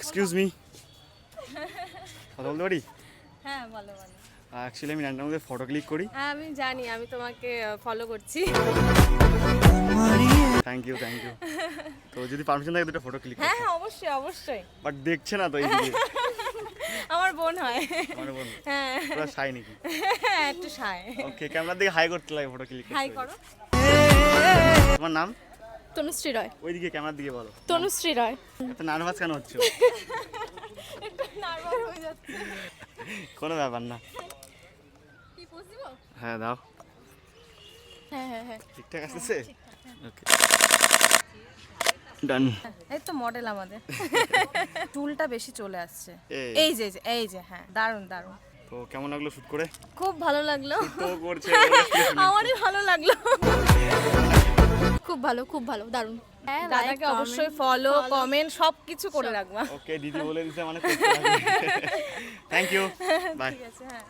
Excuse me, কথা বলতে পারি? হ্যাঁ বলো বলো। অ্যাকচুয়ালি আমি র্যান্ডম ফটো ক্লিক করি। হ্যাঁ আমি জানি, আমি তোমাকে ফলো করছি। Thank you thank you. তো যদি পারমিশন থাকে দুটো ফটো ক্লিক হ্যাঁ করতে। হ্যাঁ অবশ্যই অবশ্যই। বাট দেখছে না তো এইদিকে। আমার বোন হয়। আমার বোন হ্যাঁ পুরো শাই নাকি? হ্যাঁ, একটু শায়। ওকে, ক্যামেরার দিকে হাই করতে লাগে ফটো ক্লিক করতে। হাই করো। তোমার নাম? তনুশ্রী রয়। ওইদিকে ক্যামেরার দিকে বলো। তনুশ্রী রয়। এত নার্ভাস কেন হচ্ছে? একটু নার্ভাস হয়ে যাচ্ছে। কোনো ব্যাপার না। কি পোজ দিব? হ্যাঁ দাও। হ্যাঁ হ্যাঁ হ্যাঁ ঠিকঠাক আসছে? ওকে ডান। এই তো মডেল আমাদের। চুলটা বেশি চলে আসছে। এই। এই যে হ্যাঁ, দারুণ দারুণ। তো কেমন লাগলো শুট করে? খুব ভালো লাগলো। তো করছে আমারই ভালো লাগলো। খুব ভালো দারুণ। দাদাকে অবশ্যই ফলো কমেন্ট সব কিছু করে রাখবা। ওকে, দিদি বলে দিতে মানে থ্যাংক ইউ, বাই। ঠিক আছে হ্যাঁ।